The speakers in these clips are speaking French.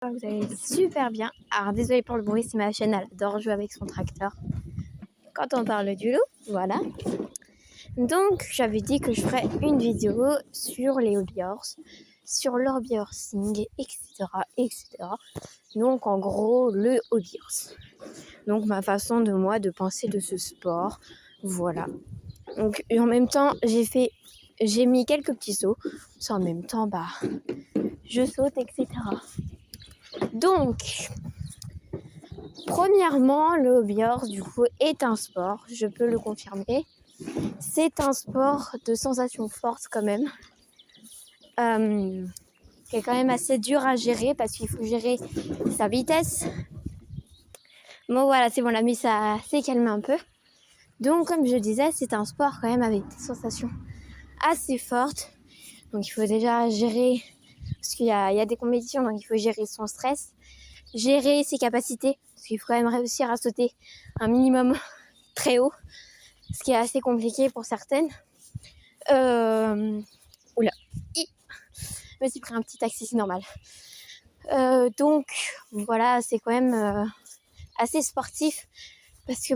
Vous allez super bien. Alors désolé pour le bruit, c'est ma chaîne, elle adore jouer avec son tracteur. Quand on parle du loup, voilà. Donc j'avais dit que je ferais une vidéo sur les hobby horse, sur leur hobby horsing, etc., etc. Donc en gros le hobby horse. Donc ma façon de moi de penser de ce sport, voilà. Donc en même temps j'ai mis quelques petits sauts. Ça en même temps je saute, etc. Donc, premièrement, le hobby horse, du coup, est un sport, je peux le confirmer. C'est un sport de sensations fortes quand même, qui est quand même assez dur à gérer parce qu'il faut gérer sa vitesse. Bon voilà, c'est bon, l'ami, ça s'est calmé un peu. Donc, comme je disais, c'est un sport quand même avec des sensations assez fortes. Donc, il faut déjà gérer, parce qu'il y a des compétitions, donc il faut gérer son stress, gérer ses capacités, parce qu'il faut quand même réussir à sauter un minimum très haut, ce qui est assez compliqué pour certaines. Oula, je me suis pris un petit taxi, c'est normal. Donc voilà, c'est quand même assez sportif parce que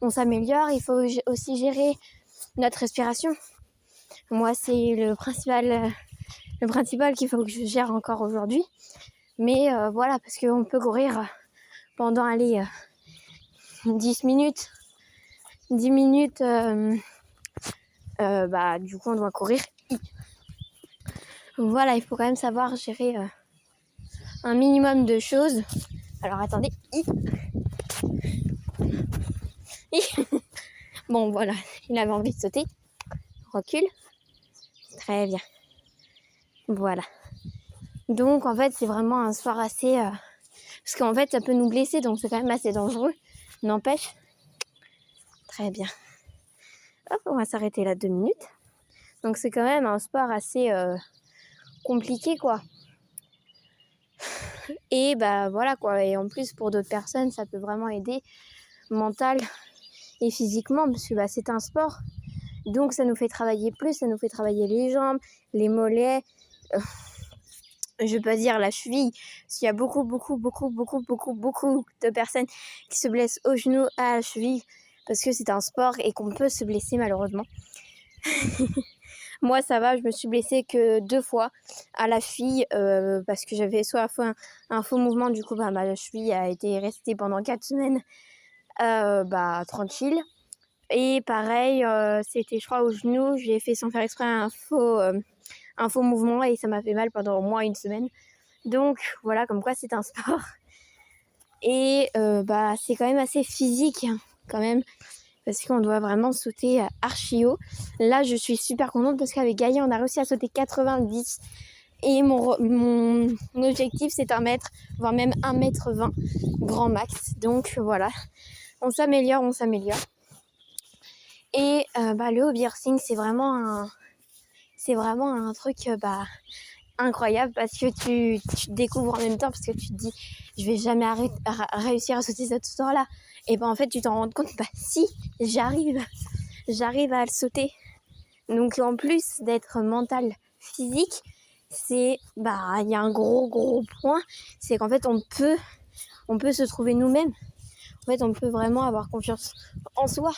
on s'améliore. Il faut aussi gérer notre respiration. Moi, c'est le principal qu'il faut que je gère encore aujourd'hui. Mais voilà, parce qu'on peut courir pendant 10 minutes. 10 minutes, du coup, on doit courir. Voilà, il faut quand même savoir gérer un minimum de choses. Alors, attendez. Bon, voilà, il avait envie de sauter. Recule. Très bien. Voilà. Donc, en fait, c'est vraiment un sport assez... parce qu'en fait, ça peut nous blesser, donc c'est quand même assez dangereux. N'empêche. Très bien. Hop, on va s'arrêter là 2 minutes. Donc, c'est quand même un sport assez compliqué, quoi. Et voilà, quoi. Et en plus, pour d'autres personnes, ça peut vraiment aider mental et physiquement, parce que c'est un sport. Donc, ça nous fait travailler plus, ça nous fait travailler les jambes, les mollets... je veux pas dire la cheville, parce qu'il y a beaucoup de personnes qui se blessent au genou, à la cheville, parce que c'est un sport et qu'on peut se blesser malheureusement. Moi ça va, je me suis blessée que 2 fois à la cheville, parce que j'avais soit un faux mouvement, du coup ma cheville a été restée pendant 4 semaines tranquille. Et pareil, c'était je crois au genou, j'ai fait sans faire exprès un faux mouvement et ça m'a fait mal pendant au moins 1 semaine. Donc voilà, comme quoi c'est un sport. Et c'est quand même assez physique, hein, quand même, parce qu'on doit vraiment sauter archi haut. Là, je suis super contente parce qu'avec Gaïa, on a réussi à sauter 90. Et mon objectif, c'est 1 mètre, voire même 1,20 m grand max. Donc voilà, on s'améliore. Et le hobby horsing, c'est vraiment un truc incroyable parce que tu découvres en même temps, parce que tu te dis je vais jamais réussir à sauter cette hauteur-là. Et en fait, tu t'en rends compte, si, j'arrive à le sauter. Donc en plus d'être mental, physique, c'est il y a un gros point, c'est qu'en fait on peut se trouver nous-mêmes. En fait, on peut vraiment avoir confiance en soi.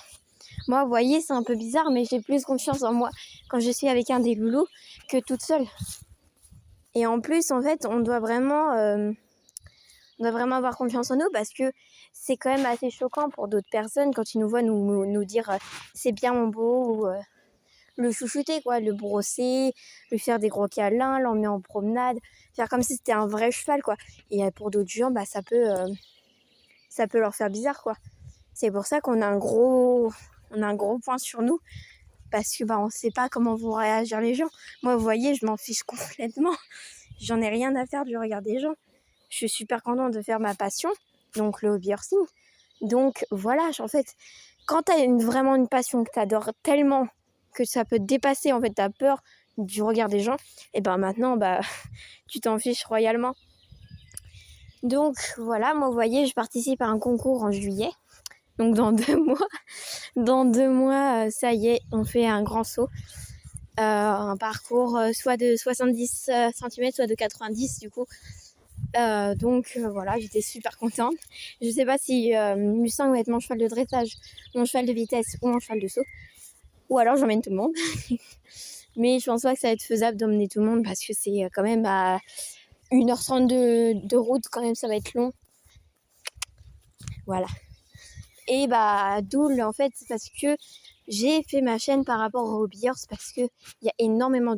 Moi, vous voyez, c'est un peu bizarre, mais j'ai plus confiance en moi quand je suis avec un des loulous que toute seule. Et en plus, en fait, on doit vraiment avoir confiance en nous, parce que c'est quand même assez choquant pour d'autres personnes quand ils nous voient nous dire c'est bien mon beau, ou le chouchouter, quoi, le brosser, lui faire des gros câlins, l'emmener en promenade, faire comme si c'était un vrai cheval, quoi. Et pour d'autres gens, ça peut leur faire bizarre, quoi. C'est pour ça qu'on a un gros point sur nous, parce que on sait pas comment vont réagir les gens. Moi, vous voyez, je m'en fiche complètement. J'en ai rien à faire du regard des gens. Je suis super contente de faire ma passion, donc le hobby horsing. Donc voilà, en fait, quand t'as vraiment une passion que t'adores tellement que ça peut te dépasser en fait ta peur du regard des gens, et maintenant tu t'en fiches royalement. Donc voilà, moi vous voyez, je participe à un concours en juillet. Donc dans 2 mois, ça y est, on fait un grand saut. Un parcours soit de 70 cm, soit de 90 du coup. Donc voilà, j'étais super contente. Je sais pas si Mustang va être mon cheval de dressage, mon cheval de vitesse ou mon cheval de saut. Ou alors j'emmène tout le monde. Mais je pense pas que ça va être faisable d'emmener tout le monde parce que c'est quand même à 1h30 de route, quand même ça va être long. Voilà. Et d'où en fait, c'est parce que j'ai fait ma chaîne par rapport aux hobbyers parce que il y a énormément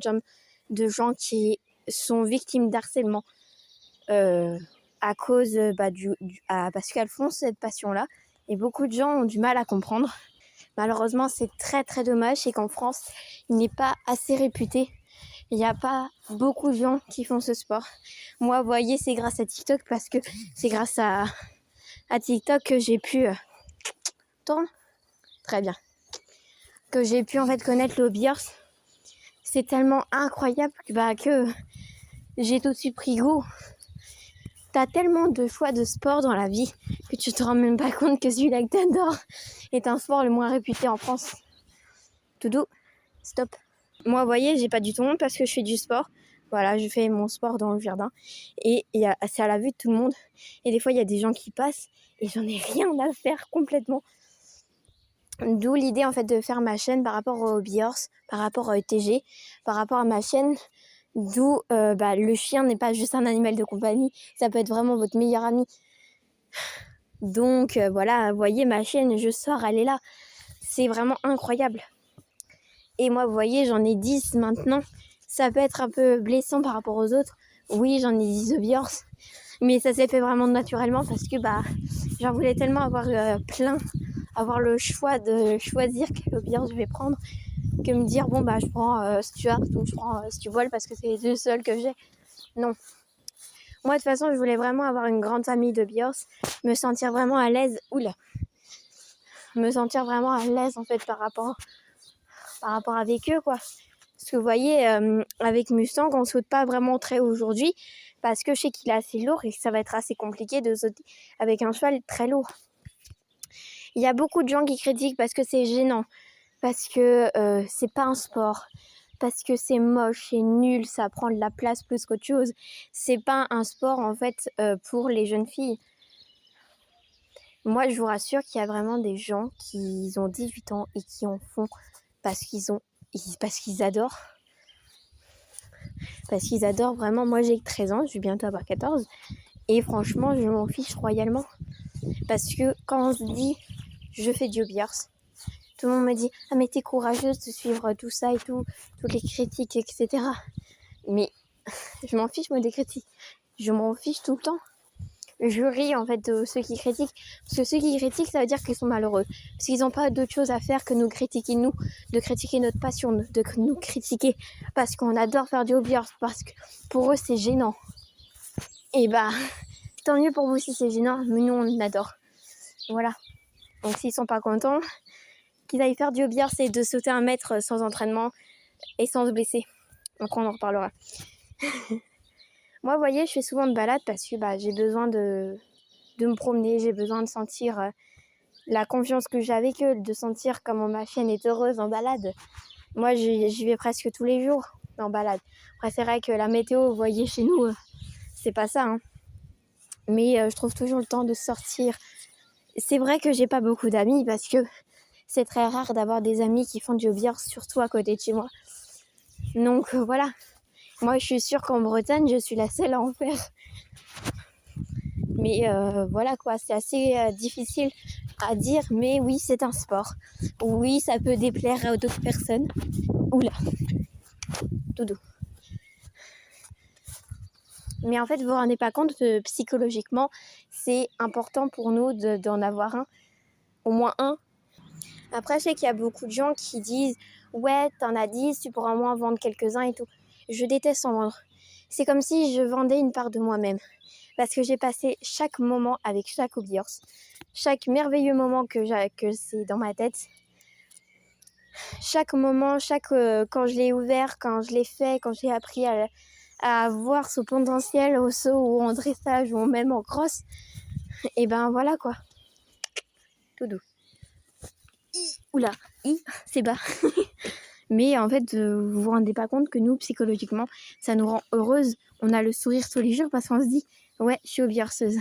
de gens qui sont victimes d'harcèlement à cause parce qu'elles font cette passion-là. Et beaucoup de gens ont du mal à comprendre. Malheureusement, c'est très très dommage. C'est qu'en France, il n'est pas assez réputé. Il n'y a pas beaucoup de gens qui font ce sport. Moi, vous voyez, c'est grâce à TikTok parce que c'est grâce à TikTok que j'ai pu tourne très bien. Que j'ai pu en fait connaître le hobbyers. C'est tellement incroyable que j'ai tout de suite pris goût. T'as tellement de choix de sport dans la vie que tu te rends même pas compte que celui-là que t'adores est un sport le moins réputé en France. Doudou, stop. Moi, vous voyez, j'ai pas du tout honte parce que je fais du sport. Voilà, je fais mon sport dans le jardin. Et c'est à la vue de tout le monde. Et des fois, il y a des gens qui passent et j'en ai rien à faire complètement. D'où l'idée en fait de faire ma chaîne par rapport au hobbyers, par rapport au ETG, par rapport à ma chaîne. D'où le chien n'est pas juste un animal de compagnie, ça peut être vraiment votre meilleur ami. Donc voilà, vous voyez ma chaîne, je sors, elle est là. C'est vraiment incroyable. Et moi, vous voyez, j'en ai 10 maintenant. Ça peut être un peu blessant par rapport aux autres. Oui, j'en ai 10 hobbyers. Mais ça s'est fait vraiment naturellement parce que j'en voulais tellement avoir plein, avoir le choix de choisir quel hobbyers je vais prendre, que me dire je prends Stuart ou je prends Stubol parce que c'est les deux seuls que j'ai. Non. Moi de toute façon je voulais vraiment avoir une grande famille de hobbyers, me sentir vraiment à l'aise. Me sentir vraiment à l'aise en fait par rapport avec eux quoi. Parce que vous voyez, avec Mustang, on saute pas vraiment très haut aujourd'hui parce que je sais qu'il est assez lourd et que ça va être assez compliqué de sauter avec un cheval très lourd. Il y a beaucoup de gens qui critiquent parce que c'est gênant, parce que c'est pas un sport, parce que c'est moche, c'est nul, ça prend de la place plus qu'autre chose. C'est pas un sport en fait pour les jeunes filles. Moi, je vous rassure qu'il y a vraiment des gens qui ont 18 ans et qui en font parce qu'ils adorent. Parce qu'ils adorent vraiment. Moi, j'ai 13 ans, je vais bientôt avoir 14. Et franchement, je m'en fiche royalement. Parce que quand on se dit, je fais du hobbyers, tout le monde me dit, ah mais t'es courageuse de suivre tout ça et tout, toutes les critiques, etc. Mais je m'en fiche, moi, des critiques. Je m'en fiche tout le temps. Je ris en fait de ceux qui critiquent. Parce que ceux qui critiquent, ça veut dire qu'ils sont malheureux. Parce qu'ils n'ont pas d'autre chose à faire que nous critiquer nous, de critiquer notre passion, de nous critiquer parce qu'on adore faire du hobbyers, parce que pour eux c'est gênant. Et tant mieux pour vous si c'est gênant, mais nous on adore. Voilà. Donc s'ils sont pas contents, qu'ils aillent faire du hobbyers, c'est de sauter 1 mètre sans entraînement et sans se blesser. Donc on en reparlera. Moi, vous voyez, je fais souvent de balades parce que j'ai besoin de me promener, j'ai besoin de sentir la confiance que j'ai avec eux, de sentir comment ma chienne est heureuse en balade. Moi, j'y vais presque tous les jours en balade. Après, c'est vrai que la météo, vous voyez, chez nous, c'est pas ça. Mais je trouve toujours le temps de sortir. C'est vrai que j'ai pas beaucoup d'amis parce que c'est très rare d'avoir des amis qui font du hobbyers, surtout à côté de chez moi. Donc voilà. Moi, je suis sûre qu'en Bretagne, je suis la seule à en faire. Mais voilà quoi, c'est assez difficile à dire. Mais oui, c'est un sport. Oui, ça peut déplaire à d'autres personnes. Oula, doudou. Mais en fait, vous vous rendez pas compte que psychologiquement, c'est important pour nous d'en avoir un, au moins un. Après, je sais qu'il y a beaucoup de gens qui disent « Ouais, t'en as 10, tu pourras au moins en vendre quelques-uns et tout. » Je déteste en vendre. C'est comme si je vendais une part de moi-même. Parce que j'ai passé chaque moment avec chaque hobbyers. Chaque merveilleux moment que c'est dans ma tête. Chaque moment, quand je l'ai ouvert, quand je l'ai fait, quand j'ai appris à voir son potentiel au saut ou en dressage ou même en cross. Et voilà quoi. Tout doux. Oula, c'est bas. Mais en fait, vous vous rendez pas compte que nous, psychologiquement, ça nous rend heureuse. On a le sourire tous les jours parce qu'on se dit « Ouais, je suis hobbyhorseuse.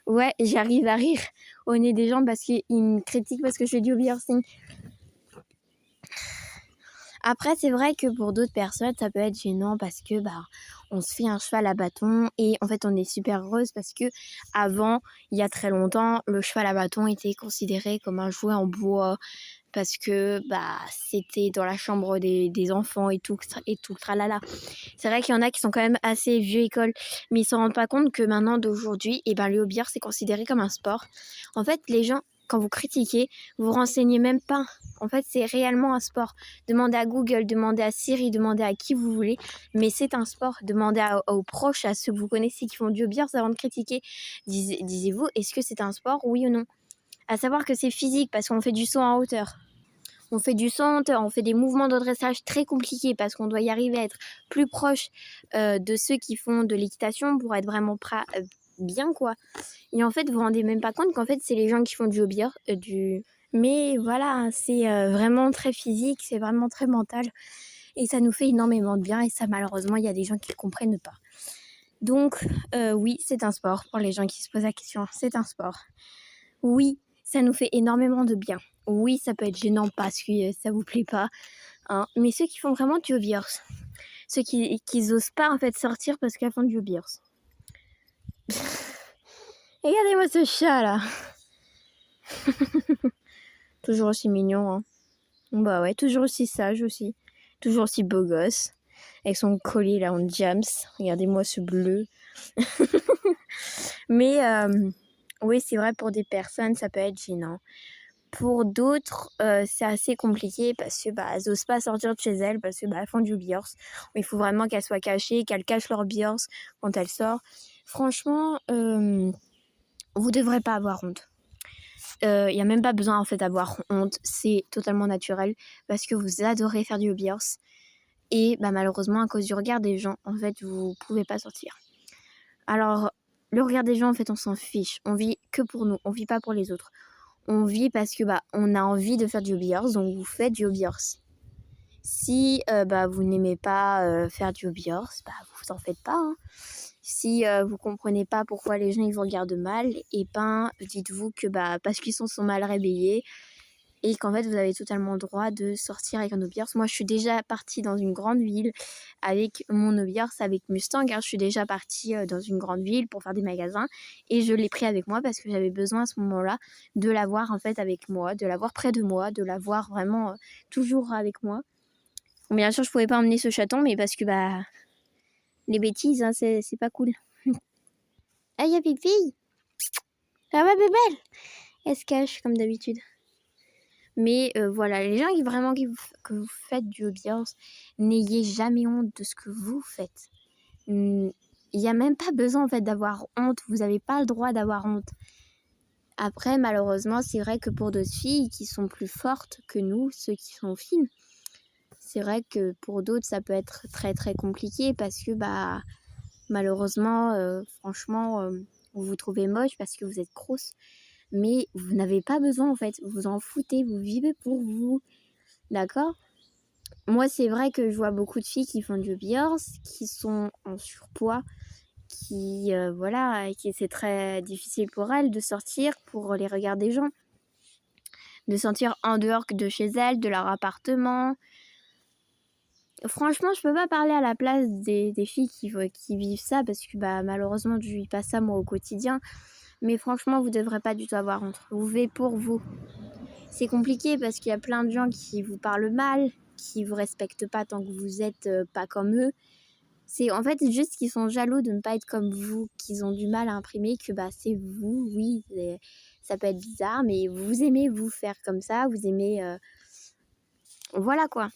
Ouais, j'arrive à rire au nez des gens parce qu'ils me critiquent parce que je fais du hobbyhorsing. » Après, c'est vrai que pour d'autres personnes, ça peut être gênant parce que on se fait un cheval à bâton et en fait, on est super heureuse parce que avant, il y a très longtemps, le cheval à bâton était considéré comme un jouet en bois parce que c'était dans la chambre des enfants et tout tralala. C'est vrai qu'il y en a qui sont quand même assez vieux école, mais ils s'en rendent pas compte que maintenant d'aujourd'hui, le hobbyhorse c'est considéré comme un sport. En fait, les gens, quand vous critiquez, vous renseignez même pas. En fait, c'est réellement un sport. Demandez à Google, demandez à Siri, demandez à qui vous voulez, mais c'est un sport. Demandez aux proches, à ceux que vous connaissez qui font du hobbyhorse avant de critiquer. Disiez-vous, est-ce que c'est un sport, oui ou non? À savoir que c'est physique parce qu'on fait du saut en hauteur. On fait du saut en hauteur, on fait des mouvements de dressage très compliqués parce qu'on doit y arriver à être plus proche de ceux qui font de l'équitation pour être vraiment bien quoi. Et en fait, vous vous rendez même pas compte qu'en fait, c'est les gens qui font du hobbyhorse, Mais voilà, c'est vraiment très physique, c'est vraiment très mental. Et ça nous fait énormément de bien et ça, malheureusement, il y a des gens qui ne comprennent pas. Donc, oui, c'est un sport. Pour les gens qui se posent la question, c'est un sport. Oui, ça nous fait énormément de bien. Oui, ça peut être gênant parce que ça vous plaît pas. Hein. Mais ceux qui font vraiment du hobbyhorse, ceux qui osent pas en fait sortir parce qu'elles font du hobbyhorse. Regardez-moi ce chat là. Toujours aussi mignon. Hein. Bah ouais, toujours aussi sage aussi. Toujours aussi beau gosse. Avec son collier là en jams. Regardez-moi ce bleu. Mais oui, c'est vrai, pour des personnes, ça peut être gênant. Pour d'autres, c'est assez compliqué parce que elles osent pas sortir de chez elles parce que elles font du hobbyhorse. Il faut vraiment qu'elles soient cachées, qu'elles cachent leur hobbyhorse quand elles sortent. Franchement, vous devrez pas avoir honte. Il n'y a même pas besoin en fait d'avoir honte, c'est totalement naturel parce que vous adorez faire du hobbyhorse et malheureusement à cause du regard des gens, en fait, vous pouvez pas sortir. Alors, le regard des gens, en fait, on s'en fiche. On vit que pour nous, on vit pas pour les autres. On vit parce que on a envie de faire du hobbyhorse, donc vous faites du hobbyhorse. Si vous n'aimez pas faire du hobbyhorse, vous en faites pas. Hein. Si vous comprenez pas pourquoi les gens ils vous regardent mal, et dites-vous que parce qu'ils sont mal réveillés et qu'en fait vous avez totalement le droit de sortir avec un hobbyhorse. Moi je suis déjà partie dans une grande ville avec mon hobbyhorse, avec Mustang. Je suis déjà partie dans une grande ville pour faire des magasins et je l'ai pris avec moi parce que j'avais besoin à ce moment-là de l'avoir en fait avec moi, de l'avoir près de moi, de l'avoir vraiment toujours avec moi. Bon, bien sûr je pouvais pas emmener ce chaton, mais parce que les bêtises, hein, c'est pas cool. Ah, il y a Pipi. Ça va, bébé? Elle se cache, comme d'habitude. Mais voilà, les gens que vous faites du hobbyhorse, n'ayez jamais honte de ce que vous faites. Il n'y a même pas besoin, en fait, d'avoir honte. Vous n'avez pas le droit d'avoir honte. Après, malheureusement, c'est vrai que pour d'autres filles qui sont plus fortes que nous, ceux qui sont fines, c'est vrai que pour d'autres, ça peut être très, très compliqué parce que, malheureusement, franchement, vous vous trouvez moche parce que vous êtes grosse. Mais vous n'avez pas besoin en fait, vous vous en foutez, vous vivez pour vous, d'accord? Moi c'est vrai que je vois beaucoup de filles qui font du hobbyhorse, qui sont en surpoids, qui qui c'est très difficile pour elles de sortir pour les regards des gens, de sortir en dehors de chez elles, de leur appartement. Franchement, je peux pas parler à la place des filles qui vivent ça parce que malheureusement je vis pas ça moi au quotidien. Mais franchement, vous devrez pas du tout avoir honte. Vous vivez pour vous. C'est compliqué parce qu'il y a plein de gens qui vous parlent mal, qui vous respectent pas tant que vous êtes pas comme eux. C'est en fait juste qu'ils sont jaloux de ne pas être comme vous, qu'ils ont du mal à imprimer que c'est vous, oui, ça peut être bizarre, mais vous aimez vous faire comme ça, vous aimez... Voilà quoi.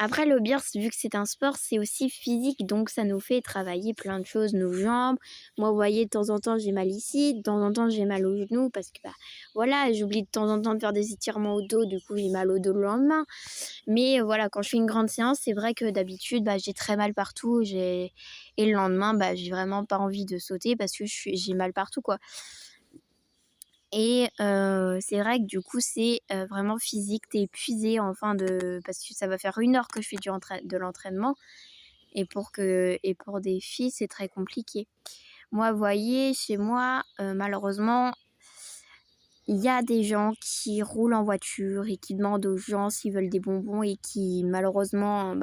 Après, le hobbyhorse, vu que c'est un sport, c'est aussi physique, donc ça nous fait travailler plein de choses, nos jambes. Moi, vous voyez, de temps en temps, j'ai mal ici, de temps en temps, j'ai mal au genou, parce que, j'oublie de temps en temps de faire des étirements au dos, du coup, j'ai mal au dos le lendemain. Mais voilà, quand je fais une grande séance, c'est vrai que d'habitude, j'ai très mal partout, et le lendemain, j'ai vraiment pas envie de sauter parce que j'ai mal partout, quoi. Et c'est vrai que du coup, c'est vraiment physique. T'es épuisé parce que ça va faire 1 heure que je fais de l'entraînement. Et pour des filles, c'est très compliqué. Moi, vous voyez, chez moi, malheureusement, il y a des gens qui roulent en voiture et qui demandent aux gens s'ils veulent des bonbons et qui, malheureusement,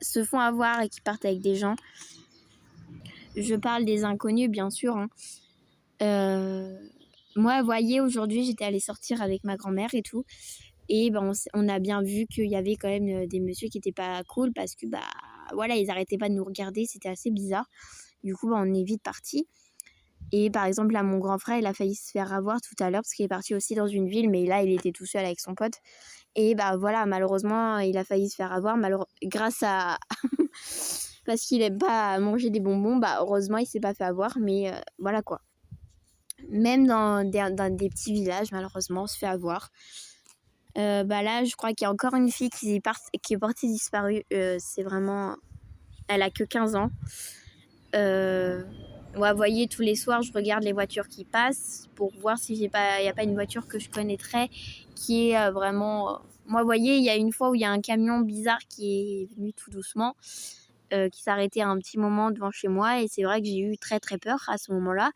se font avoir et qui partent avec des gens. Je parle des inconnus, bien sûr, hein. Moi, vous voyez, aujourd'hui, j'étais allée sortir avec ma grand-mère et tout. Et on a bien vu qu'il y avait quand même des messieurs qui étaient pas cool parce que, voilà, ils arrêtaient pas de nous regarder. C'était assez bizarre. Du coup, on est vite parti. Et par exemple, là, mon grand frère, il a failli se faire avoir tout à l'heure parce qu'il est parti aussi dans une ville, mais là, il était tout seul avec son pote. Et voilà, malheureusement, il a failli se faire avoir. Grâce à. Parce qu'il aime pas manger des bonbons, heureusement, il s'est pas fait avoir. Mais voilà quoi. Même dans des petits villages, malheureusement, on se fait avoir. Là, je crois qu'il y a encore une fille qui est portée disparue. C'est vraiment. Elle a que 15 ans. Ouais, vous voyez, tous les soirs, je regarde les voitures qui passent pour voir s'il n'y a pas une voiture que je connaîtrais qui est vraiment. Moi, vous voyez, il y a une fois où il y a un camion bizarre qui est venu tout doucement, qui s'est arrêté un petit moment devant chez moi. Et c'est vrai que j'ai eu très très peur à ce moment-là.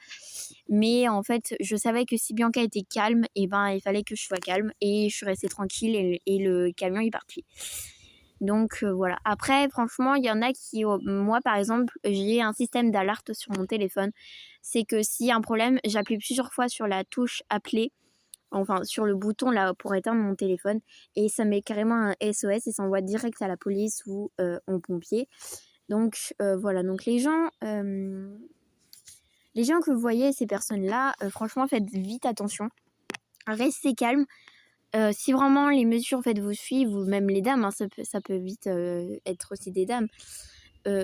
Mais en fait, je savais que si Bianca était calme, il fallait que je sois calme. Et je suis restée tranquille et le camion est parti. Donc voilà. Après, franchement, il y en a qui... moi, par exemple, j'ai un système d'alerte sur mon téléphone. C'est que s'il y a un problème, j'appuie plusieurs fois sur la touche appeler. Enfin, sur le bouton là pour éteindre mon téléphone. Et ça met carrément un SOS et ça envoie direct à la police ou aux pompiers. Donc voilà. Donc les gens que vous voyez, ces personnes-là, franchement, faites vite attention. Restez calme. Si vraiment les mesures vous suivent, ou même les dames, hein, ça peut vite être aussi des dames,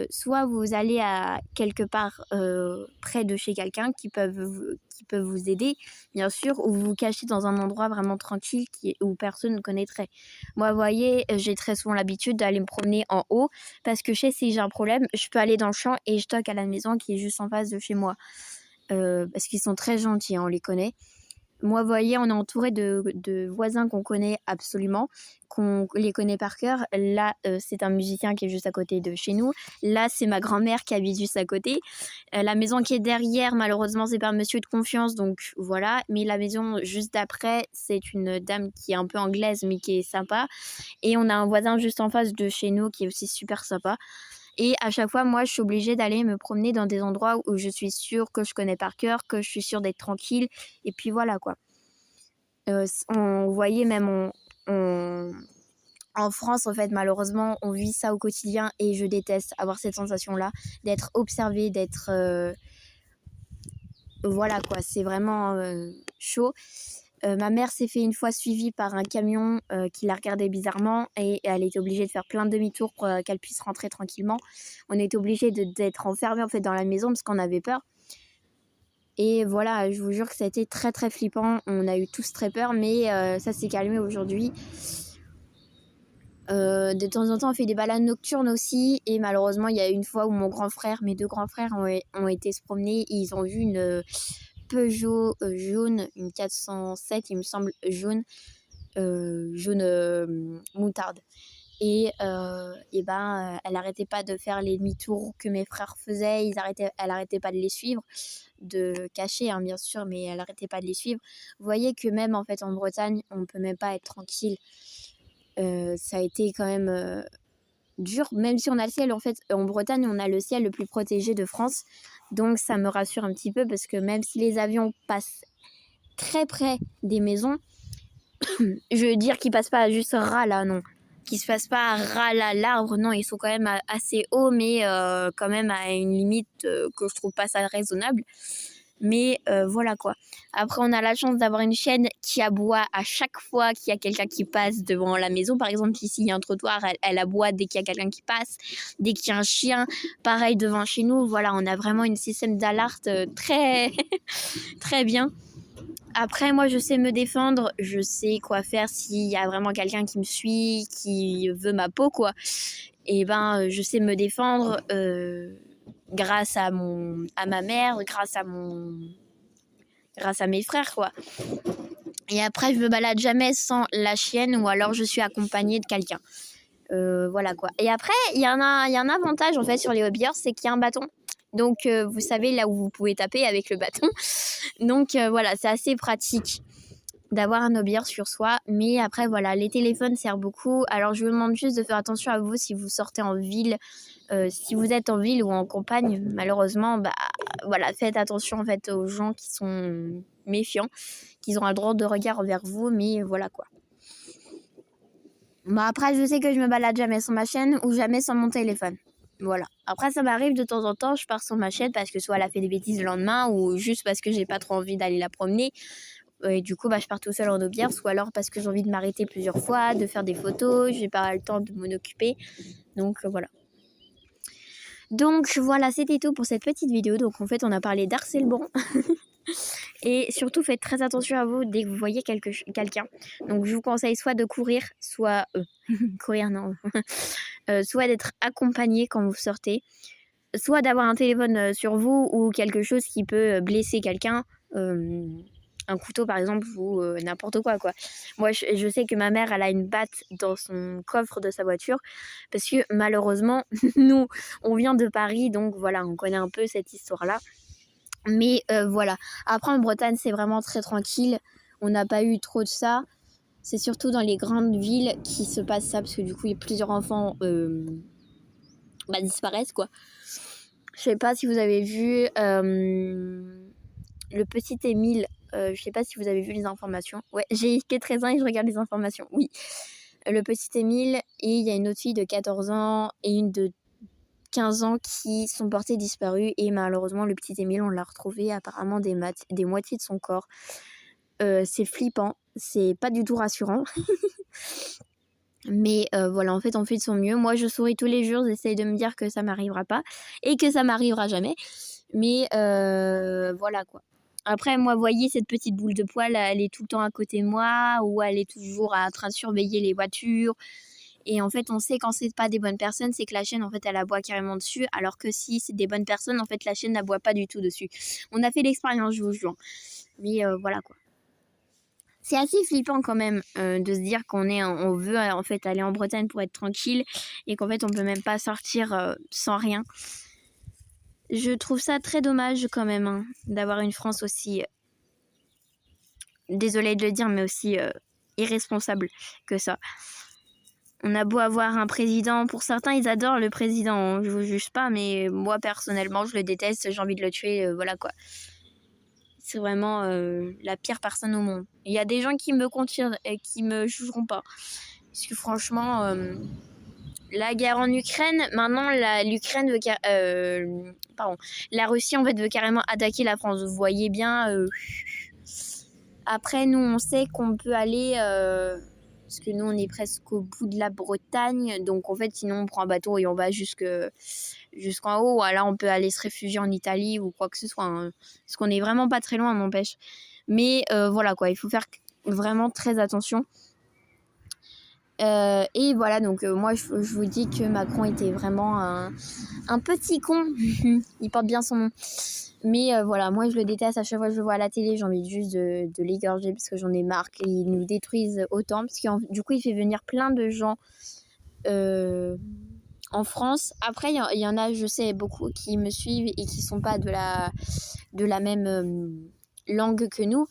soit vous allez à quelque part près de chez quelqu'un qui peuvent vous aider, bien sûr, ou vous vous cachez dans un endroit vraiment tranquille où personne ne connaîtrait. Moi, vous voyez, j'ai très souvent l'habitude d'aller me promener en haut parce que je sais si j'ai un problème, je peux aller dans le champ et je toque à la maison qui est juste en face de chez moi. Parce qu'ils sont très gentils, hein, on les connaît. Moi, vous voyez, on est entouré de voisins qu'on connaît absolument, qu'on les connaît par cœur. Là, c'est un musicien qui est juste à côté de chez nous. Là, c'est ma grand-mère qui habite juste à côté. La maison qui est derrière, malheureusement, c'est pas un monsieur de confiance, donc voilà. Mais la maison juste d'après, c'est une dame qui est un peu anglaise, mais qui est sympa. Et on a un voisin juste en face de chez nous qui est aussi super sympa. Et à chaque fois, moi, je suis obligée d'aller me promener dans des endroits où je suis sûre que je connais par cœur, que je suis sûre d'être tranquille. Et puis voilà, quoi. Vous voyez, même en France, en fait, malheureusement, on vit ça au quotidien et je déteste avoir cette sensation-là, d'être observée, d'être... voilà, quoi, c'est vraiment chaud. Ma mère s'est fait une fois suivie par un camion qui la regardait bizarrement et elle était obligée de faire plein de demi-tours pour qu'elle puisse rentrer tranquillement. On était obligés d'être enfermés en fait dans la maison parce qu'on avait peur. Et voilà, je vous jure que ça a été très très flippant. On a eu tous très peur, mais ça s'est calmé aujourd'hui. De temps en temps, on fait des balades nocturnes aussi. Et malheureusement, il y a une fois où mes 2 grands frères ont été se promener et ils ont vu une Peugeot jaune, une 407, il me semble, jaune moutarde. Et elle arrêtait pas de faire les demi-tours que mes frères faisaient. Elle arrêtait pas de les suivre, de cacher, hein, bien sûr, mais elle arrêtait pas de les suivre. Vous voyez que même en fait en Bretagne, on peut même pas être tranquille. Ça a été quand même dur, même si on a le ciel. En fait, en Bretagne, on a le ciel le plus protégé de France. Donc ça me rassure un petit peu parce que même si les avions passent très près des maisons, je veux dire qu'ils passent pas juste ras là, non. Qu'ils se passent pas ras là l'arbre, non, ils sont quand même assez hauts, mais quand même à une limite que je trouve pas ça raisonnable. Mais voilà quoi. Après, on a la chance d'avoir une chienne qui aboie à chaque fois qu'il y a quelqu'un qui passe devant la maison. Par exemple, ici, il y a un trottoir, elle aboie dès qu'il y a quelqu'un qui passe, dès qu'il y a un chien. Pareil devant chez nous. Voilà, on a vraiment un système d'alerte très, très bien. Après, moi, je sais me défendre, je sais quoi faire s'il y a vraiment quelqu'un qui me suit, qui veut ma peau, quoi. Et je sais me défendre grâce à ma mère, grâce à grâce à mes frères, quoi. Et après, je me balade jamais sans la chienne ou alors je suis accompagnée de quelqu'un. Voilà quoi. Et après, il y a un avantage en fait sur les hobbyers, c'est qu'il y a un bâton. Donc, vous savez là où vous pouvez taper avec le bâton. Donc, voilà, c'est assez pratique d'avoir un hobbyers sur soi. Mais après, voilà, les téléphones servent beaucoup. Alors, je vous demande juste de faire attention à vous si vous sortez en ville. Si vous êtes en ville ou en campagne, malheureusement, bah voilà, faites attention en fait aux gens qui sont méfiants, qui ont un droit de regard envers vous, mais voilà quoi. Bon, après, je sais que je me balade jamais sur ma chaîne ou jamais sur mon téléphone. Voilà. Après, ça m'arrive de temps en temps, je pars sur ma chaîne parce que soit elle a fait des bêtises le lendemain ou juste parce que j'ai pas trop envie d'aller la promener. Et du coup, je pars tout seul en aubière, ou alors parce que j'ai envie de m'arrêter plusieurs fois, de faire des photos, j'ai pas le temps de m'en occuper. Donc, voilà. Donc, voilà, c'était tout pour cette petite vidéo. Donc, en fait, on a parlé d'harcèlement. Et surtout, faites très attention à vous dès que vous voyez quelqu'un. Donc, je vous conseille soit de courir, soit... courir, non. Soit d'être accompagné quand vous sortez, soit d'avoir un téléphone sur vous ou quelque chose qui peut blesser quelqu'un. Un couteau, par exemple, ou n'importe quoi. Moi, je sais que ma mère, elle a une batte dans son coffre de sa voiture parce que, malheureusement, nous, on vient de Paris, donc voilà, on connaît un peu cette histoire-là. Mais voilà. Après, en Bretagne, c'est vraiment très tranquille. On n'a pas eu trop de ça. C'est surtout dans les grandes villes qui se passe ça, parce que du coup, il y a plusieurs enfants disparaissent, quoi. Je sais pas si vous avez vu le petit Émile. Je sais pas si vous avez vu les informations. Ouais, j'ai que 13 ans et je regarde les informations. Oui. Le petit Émile, et il y a une autre fille de 14 ans et une de 15 ans qui sont portées disparues. Et malheureusement, le petit Émile, on l'a retrouvé apparemment des moitiés de son corps. C'est flippant. C'est pas du tout rassurant. Mais voilà, en fait, on fait de son mieux. Moi, je souris tous les jours. J'essaye de me dire que ça m'arrivera pas. Et que ça m'arrivera jamais. Mais voilà, quoi. Après, moi, vous voyez, cette petite boule de poil, elle est tout le temps à côté de moi. Ou elle est toujours en train de surveiller les voitures. Et en fait, on sait quand c'est pas des bonnes personnes, c'est que la chaîne, en fait, elle aboie carrément dessus. Alors que si c'est des bonnes personnes, en fait, la chaîne n'aboie pas du tout dessus. On a fait l'expérience, je vous jure. Mais voilà, quoi. C'est assez flippant quand même de se dire on veut en fait aller en Bretagne pour être tranquille et qu'en fait on peut même pas sortir sans rien. Je trouve ça très dommage quand même d'avoir une France aussi, désolée de le dire, mais aussi irresponsable que ça. On a beau avoir un président, pour certains ils adorent le président, je vous juge pas, mais moi personnellement je le déteste, j'ai envie de le tuer, voilà quoi. C'est vraiment la pire personne au monde. Il y a des gens qui me contirent et qui me jugeront pas. Parce que franchement, la guerre en Ukraine, maintenant l'Ukraine veut la Russie en fait veut carrément attaquer la France. Vous voyez bien. Après, nous on sait qu'on peut aller parce que nous on est presque au bout de la Bretagne, donc en fait sinon on prend un bateau et on va jusqu'en haut. Là on peut aller se réfugier en Italie ou quoi que ce soit, parce qu'on est vraiment pas très loin, n'empêche. Mais voilà quoi, il faut faire vraiment très attention. Et voilà, donc moi je vous dis que Macron était vraiment un petit con. Il porte bien son nom. Mais voilà, moi je le déteste. À chaque fois que je le vois à la télé, j'ai envie juste de l'égorger parce que j'en ai marre qu'ils nous détruisent autant. Parce que du coup, il fait venir plein de gens en France. Après, il y en a, je sais, beaucoup qui me suivent et qui sont pas de la même langue que nous.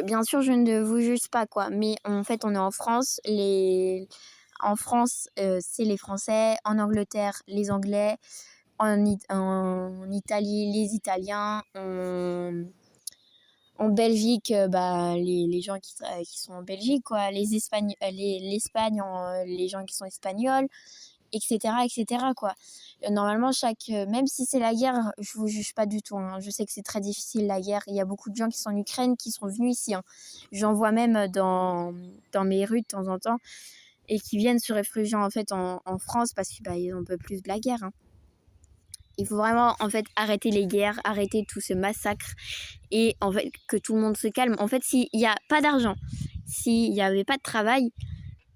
Bien sûr, je ne vous juge pas, quoi. Mais en fait, on est en France. En France, c'est les Français. En Angleterre, les Anglais. En Italie, les Italiens. En Belgique, les gens qui sont en Belgique, quoi. L'Espagne, les gens qui sont espagnols, etc., quoi. Normalement, même si c'est la guerre, je vous juge pas du tout. Je sais que c'est très difficile, la guerre. Il y a beaucoup de gens qui sont en Ukraine qui sont venus ici. J'en vois même dans mes rues de temps en temps et qui viennent se réfugier en fait en France parce qu'ils en peuvent plus de la guerre. Il faut vraiment en fait arrêter les guerres, arrêter tout ce massacre et en fait que tout le monde se calme. En fait, s'il n'y a pas d'argent, s'il n'y avait pas de travail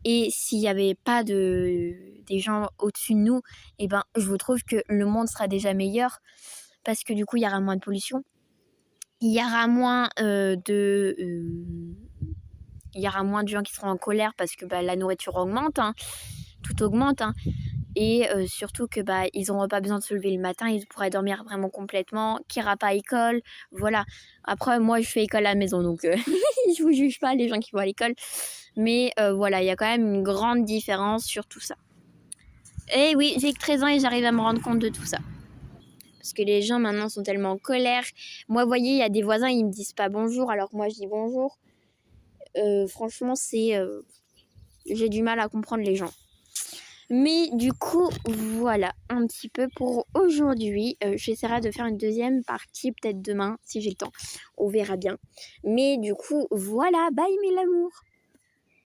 et s'il n'y avait pas des gens au-dessus de nous, je vous trouve que le monde sera déjà meilleur parce que du coup, il y aura moins de pollution. il y aura moins il y aura moins de gens qui seront en colère parce que la nourriture augmente, hein, tout augmente, hein. Et surtout que ils n'auront pas besoin de se lever le matin, ils pourraient dormir vraiment complètement, qu'il n'y aura pas à école, voilà. Après, moi, je fais école à la maison, donc je vous juge pas les gens qui vont à l'école. Mais voilà, il y a quand même une grande différence sur tout ça. Et oui, j'ai que 13 ans et j'arrive à me rendre compte de tout ça. Parce que les gens maintenant sont tellement en colère. Moi, vous voyez, il y a des voisins, ils me disent pas bonjour, alors que moi, je dis bonjour. Franchement, j'ai du mal à comprendre les gens. Mais du coup, voilà un petit peu pour aujourd'hui. J'essaierai de faire une deuxième partie peut-être demain si j'ai le temps. On verra bien. Mais du coup, voilà, bye mes l'amour.